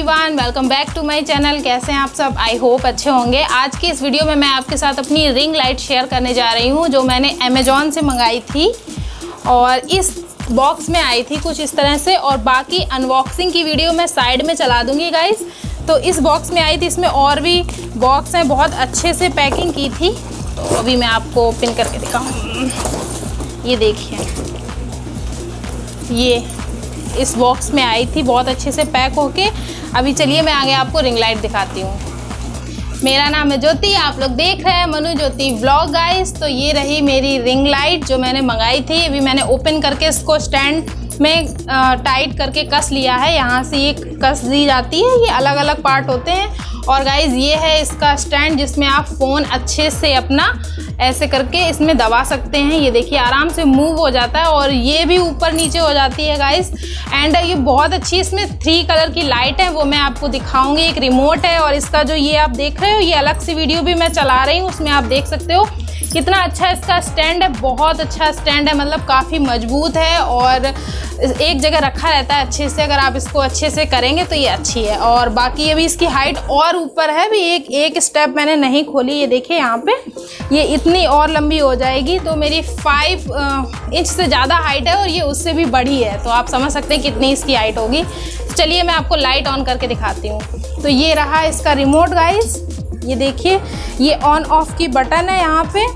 Everyone, welcome back to my channel. कैसे हैं आप सब? आई होप अच्छे होंगे। आज की इस वीडियो में मैं आपके साथ अपनी रिंग लाइट शेयर करने जा रही हूं, जो मैंने अमेज़ॉन से मंगाई थी और इस बॉक्स में आई थी कुछ इस तरह से। और बाकी अनबॉक्सिंग की वीडियो मैं साइड में चला दूंगी गाइस। तो इस बॉक्स में आई थी, इसमें और भी बॉक्स हैं, बहुत अच्छे से पैकिंग की थी। तो अभी मैं आपको ओपन करके दिखाऊँ। ये देखिए, ये इस बॉक्स में आई थी बहुत अच्छे से पैक होके। अभी चलिए मैं आगे आपको रिंग लाइट दिखाती हूँ। मेरा नाम है ज्योति, आप लोग देख रहे हैं मनujyoti व्लॉग गाइस। तो ये रही मेरी रिंग लाइट जो मैंने मंगाई थी। अभी मैंने ओपन करके इसको स्टैंड में टाइट करके कस लिया है। यहाँ से ये कस दी जाती है, ये अलग अलग पार्ट होते हैं। और गाइज ये है इसका स्टैंड, जिसमें आप फ़ोन अच्छे से अपना ऐसे करके इसमें दबा सकते हैं। ये देखिए आराम से मूव हो जाता है और ये भी ऊपर नीचे हो जाती है गाइज। एंड ये बहुत अच्छी, इसमें 3 कलर की लाइट है, वो मैं आपको दिखाऊंगी। एक रिमोट है और इसका जो ये आप देख रहे हो, ये अलग सी वीडियो भी मैं चला रही हूँ, उसमें आप देख सकते हो कितना अच्छा इसका स्टैंड है। बहुत अच्छा स्टैंड है, मतलब काफ़ी मजबूत है और एक जगह रखा रहता है अच्छे से। अगर आप इसको अच्छे से करेंगे तो ये अच्छी है। और बाकी अभी इसकी हाइट और ऊपर है, भी एक स्टेप मैंने नहीं खोली। ये देखिए यहाँ पे ये इतनी और लंबी हो जाएगी। तो मेरी 5 इंच से ज़्यादा हाइट है और ये उससे भी बड़ी है। तो आप समझ सकते हैं कितनी इसकी हाइट होगी। चलिए मैं आपको लाइट ऑन करके दिखाती हूँ। तो ये रहा इसका रिमोट गाइस। ये देखिए, ये ऑन ऑफ की बटन है यहाँ पे।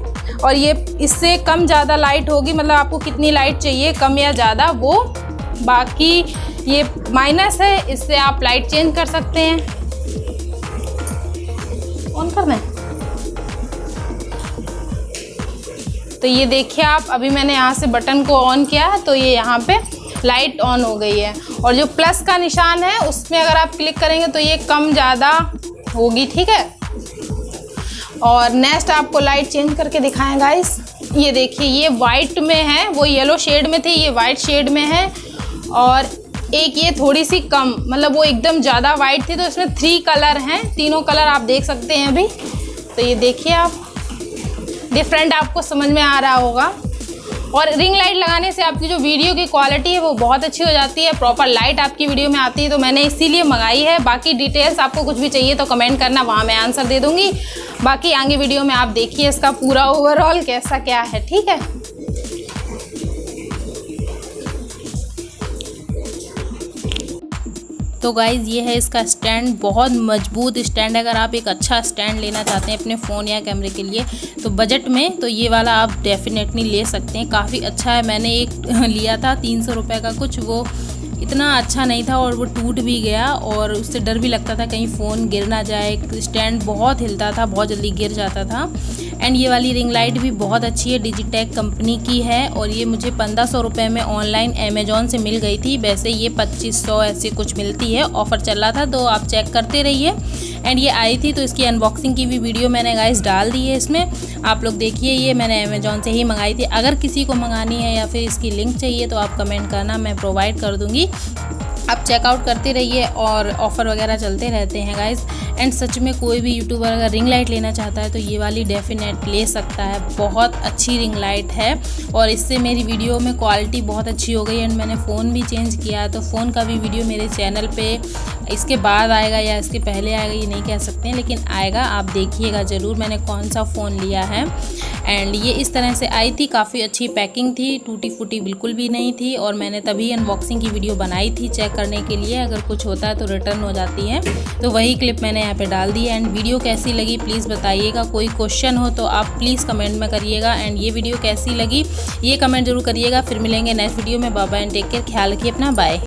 और ये इससे कम ज़्यादा लाइट होगी, मतलब आपको कितनी लाइट चाहिए, कम या ज़्यादा, वो बाकी ये माइनस है, इससे आप लाइट चेंज कर सकते हैं। ऑन करना है। तो ये देखिए आप, अभी मैंने यहाँ से बटन को ऑन किया है तो ये यहाँ पे लाइट ऑन हो गई है। और जो प्लस का निशान है उसमें अगर आप क्लिक करेंगे तो ये कम ज़्यादा होगी, ठीक है। और नेक्स्ट आपको लाइट चेंज करके दिखाएं गाइस। ये देखिए, ये वाइट में है, वो येलो शेड में थी, ये वाइट शेड में है। और एक ये थोड़ी सी कम, मतलब वो एकदम ज़्यादा वाइट थी। तो इसमें 3 कलर हैं, तीनों कलर आप देख सकते हैं अभी। तो ये देखिए आप, डिफरेंट आपको समझ में आ रहा होगा। और रिंग लाइट लगाने से आपकी जो वीडियो की क्वालिटी है वो बहुत अच्छी हो जाती है, प्रॉपर लाइट आपकी वीडियो में आती है। तो मैंने इसीलिए मंगाई है। बाकी डिटेल्स आपको कुछ भी चाहिए तो कमेंट करना, वहाँ मैं आंसर दे दूँगी। बाकी आगे वीडियो में आप देखिए इसका पूरा ओवरऑल कैसा क्या है, ठीक है। तो गाइज़ ये है इसका स्टैंड, बहुत मजबूत स्टैंड है। अगर आप एक अच्छा स्टैंड लेना चाहते हैं अपने फ़ोन या कैमरे के लिए तो बजट में, तो ये वाला आप डेफिनेटली ले सकते हैं। काफ़ी अच्छा है। मैंने एक लिया था 300 रुपये का कुछ, वो इतना अच्छा नहीं था और वो टूट भी गया और उससे डर भी लगता था कहीं फ़ोन गिर ना जाए। स्टैंड बहुत हिलता था, बहुत जल्दी गिर जाता था। एंड ये वाली रिंग लाइट भी बहुत अच्छी है, डिजिटेक कंपनी की है। और ये मुझे 1500 रुपये में ऑनलाइन अमेज़ॉन से मिल गई थी। वैसे ये 2500 ऐसे कुछ मिलती है, ऑफ़र चल रहा था, तो आप चेक करते रहिए। एंड ये आई थी तो इसकी अनबॉक्सिंग की भी वीडियो मैंने गाइस डाल दी है इसमें, आप लोग देखिए। ये मैंने अमेज़ॉन से ही मंगाई थी। अगर किसी को मंगानी है या फिर इसकी लिंक चाहिए तो आप कमेंट करना, मैं प्रोवाइड कर दूँगी। आप चेकआउट करते रहिए और ऑफ़र वगैरह चलते रहते हैं गाइस। एंड सच में कोई भी यूट्यूबर अगर रिंग लाइट लेना चाहता है तो ये वाली डेफिनेट ले सकता है। बहुत अच्छी रिंग लाइट है और इससे मेरी वीडियो में क्वालिटी बहुत अच्छी हो गई। एंड मैंने फ़ोन भी चेंज किया है, तो फ़ोन का भी वीडियो मेरे चैनल पे इसके बाद आएगा या इसके पहले आएगा ये नहीं कह सकते हैं, लेकिन आएगा, आप देखिएगा ज़रूर मैंने कौन सा फ़ोन लिया है। एंड ये इस तरह से आई थी, काफ़ी अच्छी पैकिंग थी, टूटी फूटी बिल्कुल भी नहीं थी। और मैंने तभी अनबॉक्सिंग की वीडियो बनाई थी चेक करने के लिए, अगर कुछ होता है तो रिटर्न हो जाती है। तो वही क्लिप मैंने यहाँ पे डाल दी है। एंड वीडियो कैसी लगी प्लीज़ बताइएगा। कोई क्वेश्चन हो तो आप प्लीज़ कमेंट में करिएगा। एंड ये वीडियो कैसी लगी ये कमेंट जरूर करिएगा। फिर मिलेंगे नेक्स्ट वीडियो में। Bye bye and take care, ख्याल रखिए अपना, बाय।